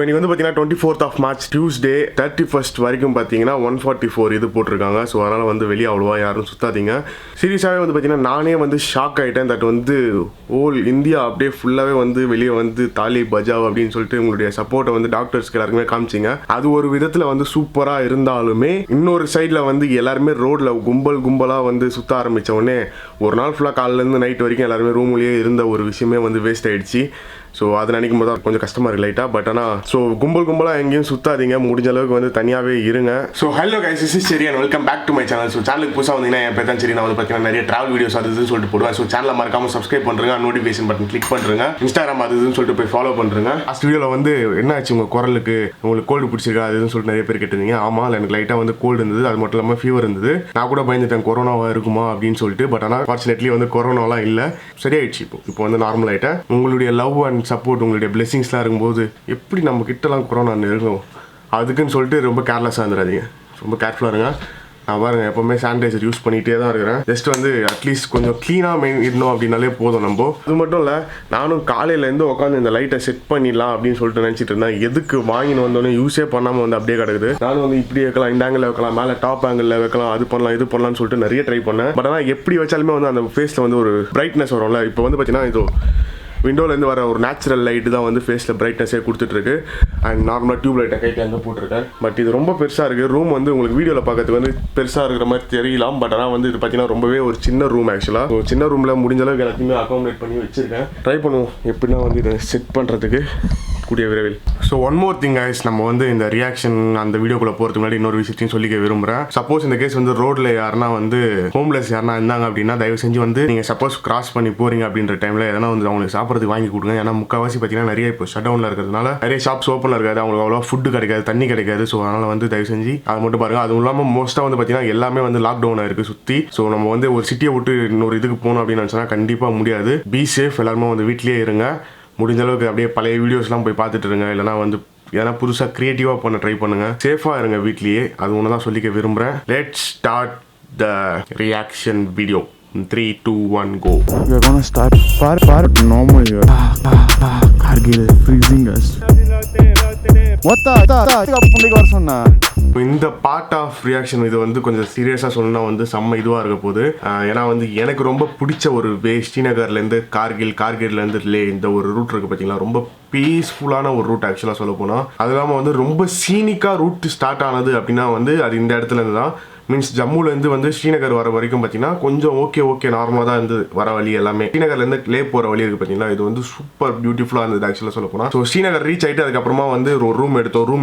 இன்னைக்கு வந்து பார்த்தீங்கன்னா 24th of March Tuesday 31st வரைக்கும் பார்த்தீங்கன்னா 144 இது போட்டிருக்காங்க. ஸோ அதனால் வந்து வெளியே அவ்வளோவா யாரும் சுற்றாதீங்க. சீரியஸாகவே வந்து பார்த்தீங்கன்னா நானே வந்து ஷாக் ஆகிட்டேன். தட் வந்து ஓல் இந்தியா அப்படியே ஃபுல்லாகவே வந்து வெளியே வந்து தாலி பஜாவ் அப்படின்னு சொல்லிட்டு உங்களுடைய சப்போர்ட்டை வந்து டாக்டர்ஸ்க்கு எல்லாருக்குமே காமிச்சிங்க. அது ஒரு விதத்தில் வந்து சூப்பராக இருந்தாலுமே இன்னொரு சைடில் வந்து எல்லாருமே ரோடில் கும்பலாக வந்து சுற்ற ஆரம்பித்த உடனே ஒரு நாள் ஃபுல்லாக காலையிலேருந்து நைட் வரைக்கும் எல்லாருமே ரூம்லேயே இருந்த ஒரு விஷயமே வந்து வேஸ்ட் ஆகிடுச்சு. ஸோ அதை நினைக்கும் போது கொஞ்சம் கஷ்டமாக இருக்குது லைட்டாக. பட் ஆனால் ஸோ கும்பலாக எங்கேயும் சுற்றாதீங்க, முடிஞ்ச அளவுக்கு வந்து தனியாகவே இருங்க. So hello guys, this is சரி and welcome back to my channel. So சேனலுக்கு புதுசாக வந்தீங்கன்னா என் பேர் தான் சரி. நான் வந்து பார்த்தீங்கன்னா நிறைய ட்ராவல் வீடியோஸ் அது இதுன்னு சொல்லிட்டு போடுவேன். ஸோ சேனலை மறக்காமல் சப்ஸ்கிரைப் பண்ணுறேங்க, நோட்டிஃபிகேஷன் பட்டன் கிளிக் பண்ணுறேங்க, இன்ஸ்டாகிராம் அது இதுன்னு சொல்லிட்டு போய் ஃபாலோ பண்ணுறேங்க. லாஸ்ட் வீடியோவில் வந்து என்ன ஆச்சு உங்கள் குரலுக்கு, உங்களுக்கு கோல்டு பிடிச்சிருக்கா அதுன்னு சொல்லிட்டு நிறைய பேர் கேட்டிருந்தீங்க. ஆமாம், எனக்கு லைட்டாக வந்து கோல்டு இருந்தது, அது மட்டும் இல்லாமல் ஃபீவர் இருந்தது. நான் கூட பயந்துட்டேன் கொரோனாவாக இருக்குமா அப்படின்னு சொல்லிட்டு. பட் ஆனால் ஃபார்ச்சுனேட்லி வந்து கொரோனாலாம் இல்லை, சரியாயிடுச்சு. இப்போ வந்து நார்மல் ஆகிட்டேன். உங்களுடைய லவ் அண்ட் சப்போர்ட், உங்களுடைய பிளெஸிங்ஸ்லாம் இருக்கும்போது எப்படி நம்ம கிட்டலாம் கொரோனா இருக்கும் அதுக்குன்னு சொல்லிட்டு ரொம்ப கேர்லெஸ்ஸாக இருந்துடாதீங்க, ரொம்ப கேர்ஃபுல்லாக இருங்க. நான் பாருங்கள் எப்போவுமே சானிடைசர் யூஸ் பண்ணிகிட்டே தான் இருக்கிறேன். ஜஸ்ட் வந்து அட்லீஸ்ட் கொஞ்சம் க்ளீனாக இருந்தோம் அப்படின்னாலே போதும் நம்ம. அது மட்டும் இல்லை, நானும் காலையிலேருந்து உட்காந்து இந்த லைட்டை செட் பண்ணிடலாம் அப்படின்னு சொல்லிட்டு நினச்சிட்டு இருந்தேன். எதுக்கு வாங்கின்னு வந்தோடனே யூஸே பண்ணாமல் வந்து அப்படியே கிடக்குது. நானும் வந்து இப்படி வைக்கலாம், இந்த ஆங்கிளில் வைக்கலாம், மேலே டாப் ஆங்கிளில் வைக்கலாம், அது பண்ணலாம் இது பண்ணலாம்னு சொல்லிட்டு நிறைய ட்ரை பண்ணேன். பட் ஆனால் எப்படி வச்சாலுமே வந்து அந்த ஃபேஸில் வந்து ஒரு பிரைட்னஸ் வரும்ல. இப்போ வந்து பார்த்தீங்கன்னா இது விண்டோலேருந்து வர ஒரு நேச்சுரல் லைட்டு தான் வந்து ஃபேஸில் பிரைட்னஸே கொடுத்துட்ருக்கு. அண்ட் நார்மலாக டியூப் லைட்டை கைட்டு அங்கே போட்டிருக்கேன். பட் இது ரொம்ப பெருசாக இருக்குது. ரூம் வந்து உங்களுக்கு வீடியோவில் பார்க்கறதுக்கு வந்து பெருசாக இருக்கிற மாதிரி தெரியலாம். பட் ஆனால் வந்து இது பார்த்தீங்கன்னா ரொம்பவே ஒரு சின்ன ரூம் ஆக்சுவலாக. ஒரு சின்ன ரூமில் முடிஞ்ச அளவுக்கு எல்லாத்தையுமே அக்காமடேட் பண்ணி வச்சுருக்கேன். ட்ரை பண்ணுவோம் எப்படின்னா வந்து இதை செட் பண்ணுறதுக்கு கூடிய விரைவில். So one more thing guys, நம்ம வந்து இந்த ரியாக்ஷன் அந்த வீடியோக்குள்ளே போகிறதுக்கு முன்னாடி இன்னொரு விஷயத்தையும் சொல்லிக்க விரும்புகிறேன். சப்போஸ் இந்த கேஸ் வந்து ரோட்டில் யாருன்னா வந்து ஹோம்லெஸ் யாருனா இருந்தாங்க அப்படின்னா தயவு செஞ்சு வந்து நீங்கள் சப்போஸ் கிராஸ் பண்ணி போகிறீங்க அப்படின்ற டைமில் எதனா வந்து அவங்களுக்கு சாப்பிட்றதுக்கு வாங்கி கொடுங்க. ஏன்னா முக்கால்வாசி பார்த்தீங்கன்னா நிறைய இப்போ ஷட் டவுனில் இருக்கிறதுனால நிறைய ஷாப்ஸ் ஓப்பனில் இருக்காது, அவங்களுக்கு அவ்வளோ ஃபுட்டு கிடைக்காது, தண்ணி கிடைக்காது. ஸோ அதனால் வந்து தயவு செஞ்சு அதை மட்டும் பாருங்கள். அதுவும் இல்லாமல் மோஸ்ட்டாக வந்து பார்த்தீங்கன்னா எல்லாமே வந்து லாக்டவுனாக இருக்குது சுற்றி. ஸோ நம்ம வந்து ஒரு சிட்டியை விட்டு இன்னொரு இதுக்கு போகணும் அப்படின்னு நினச்சோன்னா கண்டிப்பாக முடியாது. பி சேஃப், எல்லாருமே வந்து வீட்லேயே இருங்க. முடிஞ்ச அளவுக்கு அப்படியே பழைய வீடியோஸ்லாம் போய் பார்த்துட்டு இருங்க, இல்லைனா வந்து ஏன்னா புதுசாக க்ரியேட்டிவாக பண்ண ட்ரை பண்ணுங்கள். சேஃபாக இருங்க வீட்லேயே, அது ஒன்று தான் சொல்லிக்க விரும்புகிறேன். Let's start the reaction video. 3, 2, 1 go. We are gonna start far normal here. Kargil freezing us. What the புள்ளைக்கு வர சொன்னா. இந்த பார்ட் ஆஃப் ரியாக்ஷன் இது வந்து கொஞ்சம் சீரியஸாக சொல்லணும்னா வந்து செம்ம இதுவாக இருக்க போகுது. ஏன்னா வந்து எனக்கு ரொம்ப பிடிச்ச ஒரு வே ஸ்ரீநகர்லேருந்து கார்கில்லேருந்து லே இந்த ஒரு ரூட் இருக்குது பார்த்தீங்களா, ரொம்ப பீஸ்ஃபுல்லான ஒரு ரூட் ஆக்சுவலாக சொல்ல போனால். அது இல்லாமல் வந்து ரொம்ப சீனிக்காக ரூட் ஸ்டார்ட் ஆனது அப்படின்னா வந்து அது இந்த இடத்துலேருந்து தான். மீன்ஸ் ஜம்முலேருந்து வந்து ஸ்ரீநகர் வர வரைக்கும் பார்த்தீங்கன்னா கொஞ்சம் ஓகே நார்மலாக தான் இருந்து வர வழி எல்லாமே. ஸ்ரீநகர்லேருந்து லே போகிற வழி இருக்குது பார்த்தீங்களா, இது வந்து சூப்பர் பியூட்டிஃபுல்லாக இருந்தது ஆக்சுவலாக சொல்ல போனால். ஸோ ஸ்ரீநகர் ரீச் ஆகிட்டு அதுக்கப்புறமா வந்து ஒரு ரூம்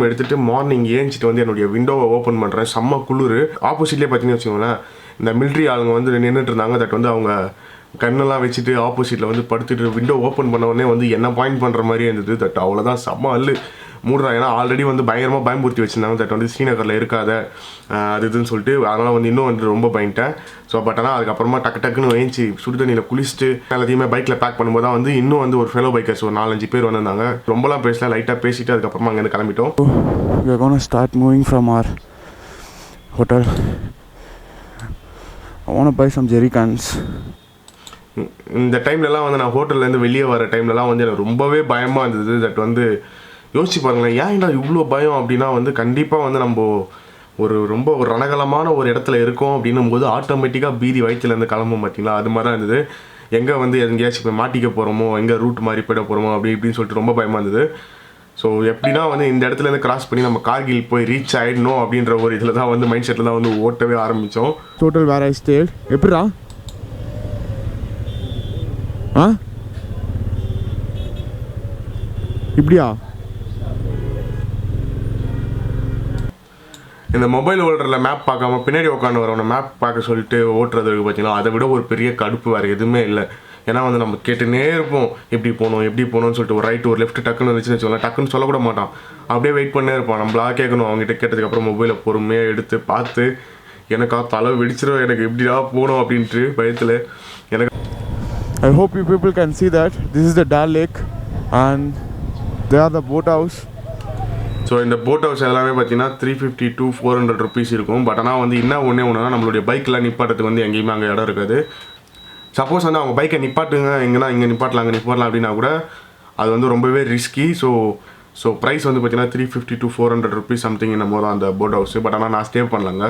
எடுத்துட்டு மார்னிங் ஏஞ்சிட்டு வந்து என்னுடைய விண்டோவை ஓப்பன் பண்ணுறேன். செம்ம குளிர். ஆப்போசிட்லேயே பார்த்தீங்கன்னு வச்சுக்கோங்களேன், இந்த மிலிட்ரி ஆளுங்க வந்து நின்றுட்டு இருந்தாங்க. தட் வந்து அவங்க கண்ணெல்லாம் வச்சுட்டு ஆப்போசிட்டில் வந்து படுத்துட்டு விண்டோ ஓப்பன் பண்ண உடனே வந்து என்ன பாயிண்ட் பண்ணுற மாதிரியே இருந்தது. தட் அவ்வளோதான், செம்ம அல்லு மூடுறா. ஏன்னா ஆல்ரெடி வந்து பயங்கரமாக பயம்படுத்தி வச்சுருந்தாங்க. தட் வந்து ஸ்ரீநகரில் இருக்காத அது இதுன்னு சொல்லிட்டு. அதனால் வந்து இன்னும் வந்து ரொம்ப பயன்ட்டேன். ஸோ பட் ஆனால் அதுக்கப்புறமா டக்குன்னு ஏஞ்சி சுடு தண்ணியில் குளிச்சுட்டு எல்லாத்தையுமே பைக்கில் பேக் பண்ணும்போது தான் வந்து இன்னும் வந்து ஒரு ஃபெலோ பைக்கர்ஸ் ஒரு 4-5 பேர் வந்திருந்தாங்க. ரொம்பலாம் பேசல, லைட்டாக பேசிட்டு அதுக்கப்புறமா அங்கேருந்து கிளம்பிட்டோம். We are gonna start moving from our hotel. I want to buy some jerry cans. இந்த டைம்லலாம் வந்து நான் ஹோட்டல்லேருந்து வெளியே வர டைம்லலாம் வந்து எனக்கு ரொம்பவே பயமாக இருந்தது. தட் வந்து யோசிச்சு பாருங்களேன், ஏன்டா இவ்வளோ பயம் அப்படின்னா வந்து கண்டிப்பாக வந்து நம்ம ரொம்ப ஒரு ரணகலமான ஒரு இடத்துல இருக்கோம் அப்படின்னும் போது ஆட்டோமேட்டிக்காக பீதி வயிற்றுலேருந்து கிளம்பும் பார்த்தீங்களா, அது மாதிரி தான் இருந்தது. எங்கே வந்து எங்கேயாச்சும் இப்போ மாட்டிக்க போகிறோமோ, எங்கே ரூட் மாதிரி போயிட போகிறோமோ இப்படின்னு சொல்லிட்டு ரொம்ப பயமாக இருந்தது. ஸோ எப்படின்னா வந்து இந்த இடத்துலேருந்து கிராஸ் பண்ணி நம்ம கார்கில் போய் ரீச் ஆகிடணும் அப்படின்ற ஒரு இதில் தான் வந்து மைண்ட் செட்டில் தான் வந்து ஓட்டவே ஆரம்பித்தோம். Total where I stayed. எப்படிடா இப்படியா? இந்த மொபைல் ஓட்டுறதுல மேப் பார்க்காம பின்னாடி உட்காந்து வரவன மேப் பார்க்க சொல்லிட்டு ஓட்டுறதுக்கு பார்த்தீங்கன்னா அதை விட ஒரு பெரிய கடுப்பு வேறு எதுவுமே இல்லை. ஏன்னா வந்து நம்ம கேட்டுனே இருப்போம், எப்படி போகணும்னு சொல்லிட்டு. ஒரு ரைட் ஒரு லெஃப்ட் டக்குன்னு வந்துச்சுன்னு வச்சுக்கோங்களேன், டக்குன்னு சொல்லக்கூட மாட்டான், அப்படியே வெயிட் பண்ணே இருப்பான். நம்மளா கேட்கணும். அவங்ககிட்ட கேட்டதுக்கப்புறம் மொபைலை பொறுமையாக எடுத்து பார்த்து எனக்கா தலை வெடிச்சிடும், எனக்கு எப்படிடா போகணும் அப்படின்ட்டு பயத்தில் எனக்கு. I hope you people can see that. This is the Dal Lake and they are the boat house. So இந்த போட் ஹவுஸ் எல்லாமே பார்த்தீங்கன்னா 350 to 400 rupees இருக்கும். பட் ஆனால் வந்து என்ன ஒன்றுனா நம்மளுடைய பைக்கெலாம் நிப்பாட்டத்துக்கு வந்து எங்கேயுமே அங்கே இடம் இருக்காது. சப்போஸ் வந்து அவங்க பைக்கை நிப்பாட்டுங்க, எங்கன்னா இங்கே நிப்பாட்டலாம் அங்கே நிப்பாட்டலாம் அப்படின்னா கூட அது வந்து ரொம்பவே ரிஸ்கி. ஸோ ஸோ ப்ரைஸ் வந்து பார்த்தீங்கன்னா 350 to 400 rupees சம்திங் என்னமோ தான் அந்த போட் ஹவுஸ். பட் ஆனால் நான் ஸ்டே பண்ணலங்க.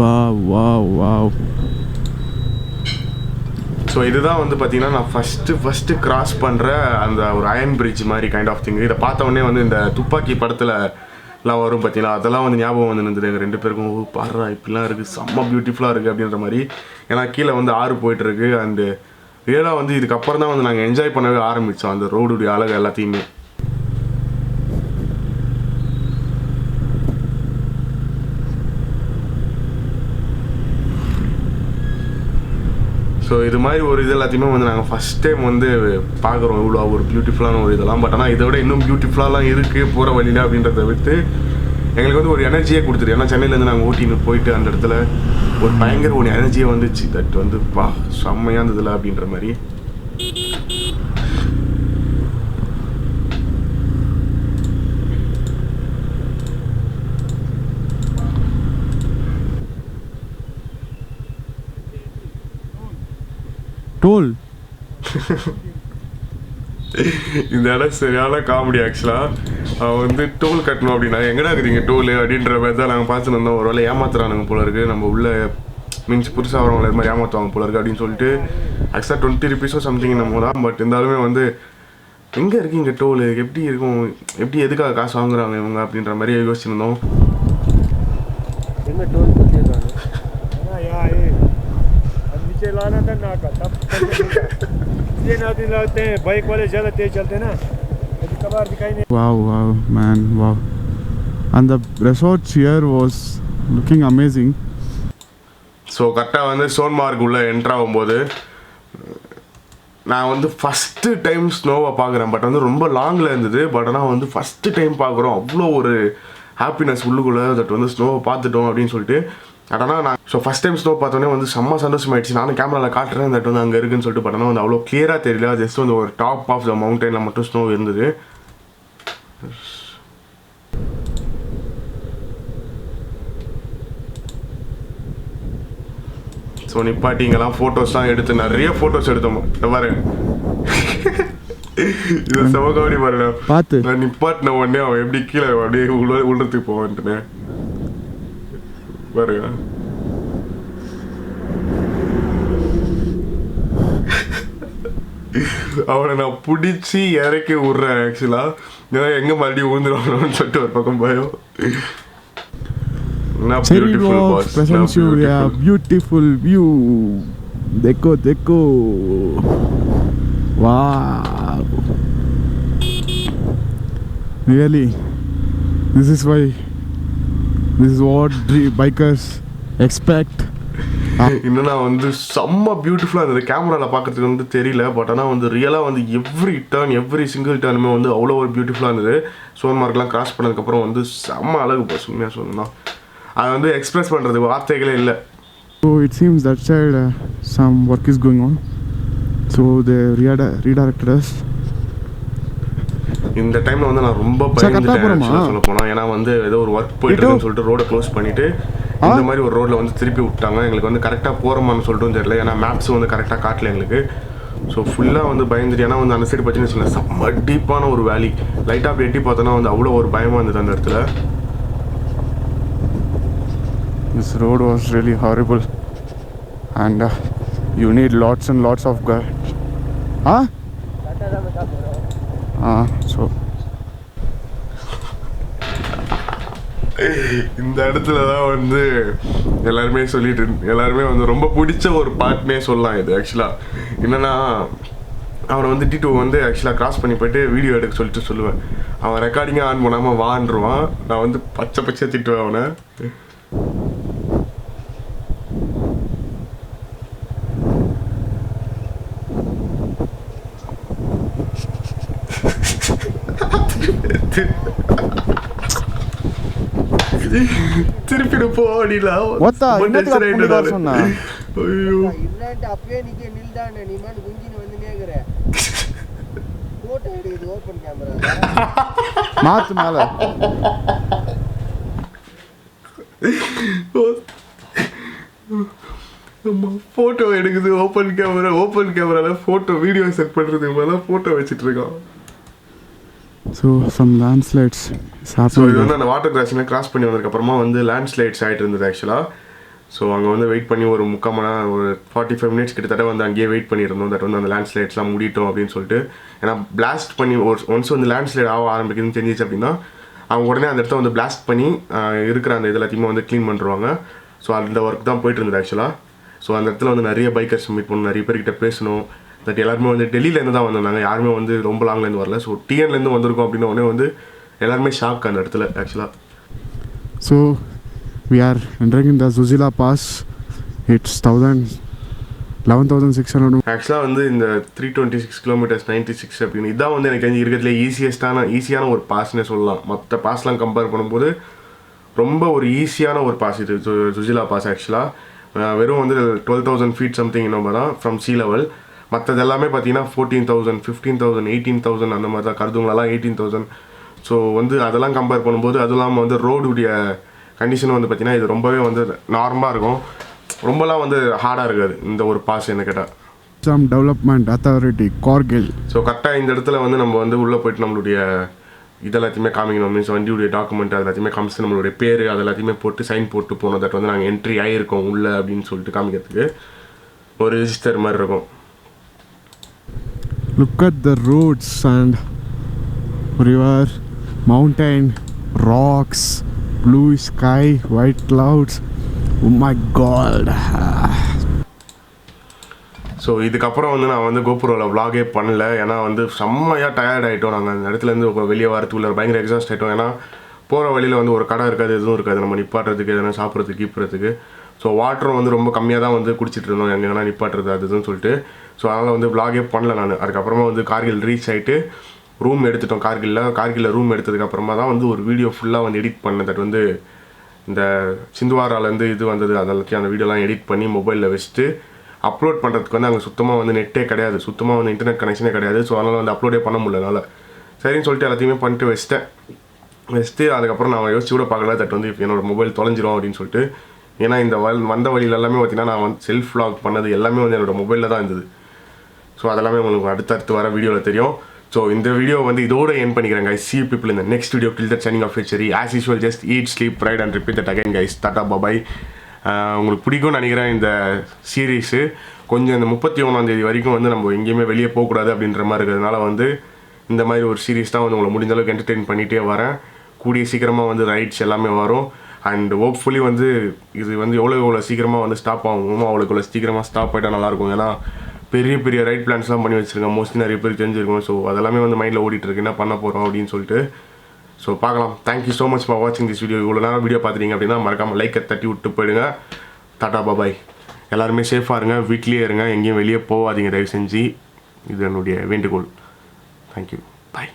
வாவ். ஸோ இதுதான் வந்து பார்த்தீங்கன்னா நான் ஃபஸ்ட்டு கிராஸ் பண்ணுற அந்த ஒரு அயன் பிரிட்ஜ் மாதிரி கைண்ட் ஆஃப் திங். இதை பார்த்த உடனே வந்து இந்த துப்பாக்கி படத்துலலாம் வரும் பார்த்தீங்கன்னா, அதெல்லாம் வந்து ஞாபகம் வந்து இருந்தது எங்கள் 2 பேருக்கும். பாடுறா இப்படிலாம் இருக்குது, செம்ம பியூட்டிஃபுல்லாக இருக்குது அப்படின்ற மாதிரி. ஏன்னா கீழே வந்து ஆறு போயிட்டுருக்கு. அண்டு ரியலாக வந்து இதுக்கப்புறம் தான் வந்து நாங்கள் என்ஜாய் பண்ணவே ஆரம்பித்தோம் அந்த ரோடுடைய அழகு எல்லாத்தையுமே. ஸோ இது மாதிரி ஒரு இது எல்லாத்தையுமே வந்து நாங்கள் ஃபஸ்ட் டைம் வந்து பார்க்குறோம், இவ்வளோ ஒரு பியூட்டிஃபுல்லான ஒரு இதெல்லாம். பட் ஆனால் இதை விட இன்னும் பியூட்டிஃபுல்லாலாம் இருக்குது போகிற வழியில் அப்படின்றத விட்டு எங்களுக்கு வந்து ஒரு எனர்ஜியே கொடுத்துரு. ஏன்னா சென்னையிலேருந்து நாங்கள் ஊட்டின்னு போயிட்டு அந்த இடத்துல ஒரு பயங்கர ஒரு எனர்ஜியே வந்துச்சு. தட் வந்து செம்மையாக இருந்ததில்ல அப்படின்ற மாதிரி. டோல் இந்த இடம் சரியான காமெடி. ஆக்சுவலாக அவன் வந்து டோல் கட்டணும் அப்படின்னா எங்கடா இருக்குறீங்க டோல் அப்படின்ற மாதிரி தான் நாங்கள் பார்த்துட்டு இருந்தோம். ஒரு வேலை ஏமாத்துறானுங்க போல இருக்குது, நம்ம உள்ள மீன்ஸ் புதுசாக வரவங்களை இது மாதிரி ஏமாற்றுவாங்க போல இருக்குது அப்படின்னு சொல்லிட்டு. ஆக்சுவலாக 20 rupees சம்திங் நம்ம தான். பட் இருந்தாலுமே வந்து எங்கே இருக்கீங்க டோல், எப்படி இருக்கும், எப்படி எதுக்காக காசு வாங்குறாங்க இவங்க அப்படின்ற மாதிரி யோசிச்சிருந்தோம். எங்கே டோல் கொடுத்துருக்காங்க? नीचे लाना था ना का तब ये ना दिन लाते हैं, बाइक वाले ज़्यादा तेज चलते हैं ना, कभी कभार दिखाई नहीं. Wow, man, wow. And the resorts here was looking amazing. So கரெக்டாக வந்து சோன்மார்க் உள்ள என்ட்ரு ஆகும்போது நான் வந்து ஃபஸ்ட்டு டைம் ஸ்னோவை பார்க்குறேன். பட் வந்து ரொம்ப லாங்கில் இருந்தது. பட் ஆனால் வந்து ஃபஸ்ட்டு டைம் பார்க்குறோம், அவ்வளோ ஒரு ஹாப்பினஸ் உள்ளுக்குள்ளே. தட் வந்து ஸ்னோவை பார்த்துட்டோம் அப்படின்னு சொல்லிட்டு. ஆனால் நான் ஸோ ஃபஸ்ட் டைம் ஸ்னோ பார்த்தோன்னே வந்து செம்ம சந்தோஷமாயிடுச்சு. நானும் கேமராவில் காட்டுறேன் தட் வந்து அங்கே இருக்குன்னு சொல்லிட்டு. பட் ஆனால் வந்து அவ்வளோ கிளியராக தெரியல. ஜஸ்ட் வந்து ஒரு டாப் ஆஃப் த மவுண்டனில் மட்டும் ஸ்னோ இருந்தது. ஸோ நிப்பாட்டிங்கெல்லாம் ஃபோட்டோஸ்லாம் எடுத்து நிறைய ஃபோட்டோஸ் எடுத்தோம். பாரு இதை செமகாவடி பாருங்க பார்த்து. நான் நிப்பாட்டின உடனே அவன் எப்படி கீழே அப்படியே உள்ளத்துக்கு போவான்ட்டுனே பாருங்க. அவனை நான் பிடிச்சி இறக்கி விட்றேன் ஆக்சுவலாக. ஏன்னா எங்கே மறுபடியும் ஊந்துடுவாங்கன்னு சொல்லிட்டு ஒரு பக்கம் பயம். Cherry Vlogs presents you a beautiful view. Dekho. Wow. Really, this is what bikers expect. இன்னும் நான் வந்து செம்ம பியூட்டிஃபுல்லாக இருந்தது. கேமராவில் பார்க்கறதுக்கு வந்து தெரியல. பட் ஆனால் வந்து ரியலாக வந்து எவ்ரி சிங்கிள் டர்னுமே வந்து அவ்வளோ ஒரு பியூட்டிஃபுல்லாக இருந்தது. சோன்மார்க்லாம் கிராஸ் பண்ணதுக்கப்புறம் வந்து செம்ம அழகு பஸ் உண்மையாக சொல்லணும். அதை வந்து எக்ஸ்பிரஸ் பண்ணுறதுக்கு வார்த்தைகளே இல்லை. So it seems that side some work is going on. So they redirected us. இந்த டைமில் வந்து நான் ரொம்ப பயந்துட்டேன் சொல்ல போனால். ஏன்னா வந்து ஏதோ ஒரு ஒர்க் போயிட்டு இருக்குன்னு சொல்லிட்டு ரோடை க்ளோஸ் பண்ணிவிட்டு இந்த மாதிரி ஒரு ரோட்டில் வந்து திருப்பி விட்டாங்க. எங்களுக்கு வந்து கரெக்டாக போகிறோமான்னு சொல்லிட்டு தெரியல. ஏன்னா மேப்ஸ் வந்து கரெக்டாக காட்டல எங்களுக்கு. ஸோ ஃபுல்லாக வந்து பயந்துட்டு. ஏன்னா வந்து அந்த சைடு பார்த்தீங்கன்னு வச்சுக்கோங்க செம்ம டீப்பான ஒரு வேலி. லைட்டாக அப்படி எட்டி பார்த்தோன்னா வந்து அவ்வளோ ஒரு பயமாக இருந்தது அந்த இடத்துல. This road was really horrible and you need lots and lots of guides. So இந்த இடத்துல தான் வந்து எல்லாருமே வந்து ரொம்ப பிடிச்ச ஒரு பார்ட்னே சொல்லலாம் இது. ஆக்சுவலாக என்னென்னா அவனை வந்து டிடோ வந்து ஆக்சுவலாக கிராஸ் பண்ணி போய்ட்டு வீடியோ எடுக்க சொல்லுவேன். அவன் ரெக்கார்டிங்காக ஆன் பண்ணாமல் வான்றுவான். நான் வந்து பச்சை திட்டுவேன் அவனை. திருப்பி போடா சொன்னா ஐயோ அப்பயே நீங்க நில்டானே நீ மேல குஞ்சின வந்து நேக்குற போட்டோ எடுக்குது ஓபன் கேமரா மாத்து மேல ஃபோட்டோ எடுக்குது ஓப்பன் கேமராவில் ஃபோட்டோ வீடியோ செட் பண்ணுறதுக்கு மேலே ஃபோட்டோ வச்சுட்டு இருக்கான். ஸோ சம் லேண்ட்ஸ்லைட்ஸ் ஸோ இது வந்து அந்த வாட்டர் கிராசிங்லாம் கிராஸ் பண்ணி வந்ததுக்கப்புறமா வந்து லேண்ட்ஸ்லைட்ஸ் ஆகிட்டு இருந்தது ஆக்சுவலாக. ஸோ அங்கே வந்து வெயிட் பண்ணி ஒரு 3/4 மணி நேரம், ஒரு 45 மினிட்ஸ் கிட்டத்தட்ட வந்து அங்கேயே வெயிட் பண்ணியிருந்தோம். தட் வந்து அந்த லேண்ட்ஸ்லைட்ஸ்லாம் முடிட்டோம் அப்படின்னு சொல்லிட்டு. ஏன்னா பிளாஸ்ட் பண்ணி ஒன்ஸ் வந்து லேண்ட்ஸ்லைட் ஆக ஆரம்பிக்குதுன்னு தெரிஞ்சிச்சு அப்படின்னா அவங்க உடனே அந்த இடத்த வந்து பிளாஸ்ட் பண்ணி இருக்கிற அந்த இது எல்லாத்தையுமே வந்து க்ளீன் பண்ணுறாங்க. ஸோ அந்த ஒர்க் தான் போயிட்டு இருந்தது ஆக்சுவலாக. ஸோ அந்த இடத்துல வந்து நிறைய பைக்கர்ஸ் மீட் பண்ணணும், நிறைய பேர்கிட்ட பேசணும். பட் எல்லாருமே வந்து டெல்லியிலேருந்து தான் வந்திருந்தாங்க, யாருமே வந்து ரொம்ப லாங்லேருந்து வரல. ஸோ டிஎன்லேருந்து வந்திருக்கோம் அப்படின்ன உடனே வந்து எல்லாருமே ஷாக் அந்த இடத்துல ஆக்சுவலாக. So we are entering in the Zuzila Pass. It's 11,600. ஆக்சுவலாக வந்து இந்த 326 கிலோமீட்டர்ஸ் 96 அப்படின்னு இதான் வந்து எனக்கு தெரிஞ்சு இருக்கிறதுல ஈஸியான ஒரு பாஸ்னே சொல்லலாம். மற்ற பாஸ்லாம் கம்பேர் பண்ணும்போது ரொம்ப ஒரு ஈஸியான ஒரு பாஸ் இது சுஜிலா பாஸ். ஆக்சுவலாக வெறும் வந்து 12,000 ஃபீட் சம்திங் இன்னும் தான் ஃப்ரம் சி லெவல். மற்றது எல்லாமே பார்த்தீங்கன்னா 14,000, 15,000, 18,000 அந்த மாதிரி தான். கருதுங்களெல்லாம் 18,000. ஸோ வந்து அதெல்லாம் கம்பேர் பண்ணும்போது அதுவும் இல்லாமல் வந்து ரோடுடைய கண்டிஷன் வந்து பார்த்தீங்கன்னா இது ரொம்பவே வந்து நார்மலாக இருக்கும், ரொம்பலாம் வந்து ஹார்டாக இருக்காது இந்த ஒரு பாஸ் என்ன கேட்டால். Some Development Authority, Kargil. So கரெக்டாக இந்த இடத்துல வந்து நம்ம வந்து உள்ளே போயிட்டு நம்மளுடைய இதெல்லாத்தையுமே காமிக்கணும். மீன்ஸ் வண்டியுடைய டாக்குமெண்ட் அது எல்லாத்தையுமே காமிச்சு நம்மளுடைய பேர் அது எல்லாத்தையுமே போட்டு சைன் போட்டு போனோம். தட் வந்து நாங்கள் என்ட்ரி ஆகியிருக்கோம் உள்ளே அப்படின்னு சொல்லிட்டு காமிக்கிறதுக்கு ஒரு ரிஜிஸ்டர் மாதிரி இருக்கும். Look at the roads and river, mountain, rocks, blue sky, white clouds. Oh my god. So இதுக்கப்புறம் வந்து நான் வந்து கோபுரோவில் vlog-ஏ பண்ணல. ஏன்னா வந்து செம்மையாக டயர்ட் ஆகிட்டோம். நாங்கள் அந்த இடத்துலேருந்து வெளியே வரத்துக்குள்ள பயங்கர எக்ஸாஸ்ட் ஆகிட்டோம். ஏன்னா போகிற வழியில் வந்து ஒரு கடை இருக்காது, எதுவும் இருக்காது நம்ம நிப்பாட்டுறதுக்கு, எதனா சாப்பிட்றதுக்கு கீப்புறதுக்கு. ஸோ வாட்டரும் வந்து ரொம்ப கம்மியாக தான் வந்து குடிச்சிட்டு இருந்தோம், எங்கன்னா நிப்பாட்டுறது அது இதுன்னு சொல்லிட்டு. ஸோ அதனால் வந்து vlog-ஏ பண்ணல நான். அதுக்கப்புறமா வந்து கார்கில் ரீச் ஆகிட்டு ரூம் எடுத்துட்டோம். கார்கிலில் ரூம் எடுத்ததுக்கப்புறமா தான் வந்து ஒரு வீடியோ ஃபுல்லாக வந்து எடிட் பண்ணேன். தட் வந்து இந்த சிந்துவாராலேருந்து இது வந்தது அதெல்லாத்தையும் அந்த வீடியோலாம் எடிட் பண்ணி மொபைலில் வச்சுட்டு அப்லோட் பண்ணுறதுக்கு வந்து அங்கே சுத்தமாக வந்து நெட்டே கிடையாது, சுத்தமாக வந்து இன்டர்நெட் கனெக்ஷனே கிடையாது. ஸோ அதனால் வந்து அப்லோடே பண்ண முடியலனால சரின்னு சொல்லிட்டு எல்லாத்தையுமே பண்ணிட்டு வச்சுட்டு அதுக்கப்புறம் நான் யோசிச்சு கூட பார்க்கல தட் வந்து என்னோடய மொபைல் தொலைஞ்சிரும் அப்படின்னு சொல்லிட்டு. ஏன்னா இந்த வந்த வழியில் எல்லாமே பார்த்தீங்கன்னா நான் வந்து செல்ஃப் vlog பண்ணது எல்லாமே வந்து என்னோடய மொபைலில் தான் இருந்தது. ஸோ அதெல்லாமே உங்களுக்கு அடுத்தடுத்து வர வீடியோவில் தெரியும். ஸோ இந்த வீடியோ வந்து இதோட என் பண்ணிக்கிறேன் guys. See you people in the next video. Till that, signing off Cherry. As usual, just eat, sleep, ride and repeat that again guys. Tata bye bye. உங்களுக்கு பிடிக்கும்னு நினைக்கிறேன் இந்த சீரீஸு. கொஞ்சம் இந்த 31ஆம் தேதி வரைக்கும் வந்து நம்ம எங்கேயுமே வெளியே போகக்கூடாது அப்படின்ற மாதிரி இருக்கிறதுனால வந்து இந்த மாதிரி ஒரு சீரீஸ் தான் வந்து உங்களை முடிஞ்ச அளவுக்கு என்டர்டெயின் பண்ணிகிட்டே வரேன். கூடிய சீக்கிரமாக வந்து ரைட்ஸ் எல்லாமே வரும். அண்ட் ஹோப்ஃபுல்லி வந்து இது வந்து எவ்வளோ சீக்கிரமாக வந்து ஸ்டாப் ஆகுமோ அவ்வளோ சீக்கிரமாக ஸ்டாப் ஆகிட்டா நல்லாயிருக்கும். ஏன்னா பெரிய ரைட் பிளான்ஸ்லாம் பண்ணி வச்சுருக்கேன், மோஸ்ட்லி நிறைய பேர் தெரிஞ்சிருக்கும். ஸோ அதெல்லாமே வந்து மைண்டில் ஓடிட்டுருக்கு என்ன பண்ண போகிறோம் அப்படின்னு சொல்லிட்டு. ஸோ பார்க்கலாம். தேங்க்யூ ஸோ மச் ஃபார் வாட்சிங் திஸ் வீடியோ. இவ்வளோ நேரம் வீடியோ பார்த்துட்டீங்க அப்படின்னா மறக்காமல் லைக்கை தட்டி விட்டு போயிடுங்க. டாடா பாபாய். எல்லாருமே சேஃபாக இருங்க, வீட்லேயே இருங்க, எங்கேயும் வெளியே போகாதீங்க தயவு செஞ்சு. இது என்னுடைய வேண்டுகோள். தேங்க்யூ. பாய்.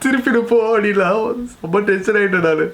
திருப்பி போ அப்படின்னா ரொம்ப டென்ஷன் ஆகிட்டேன் நான்.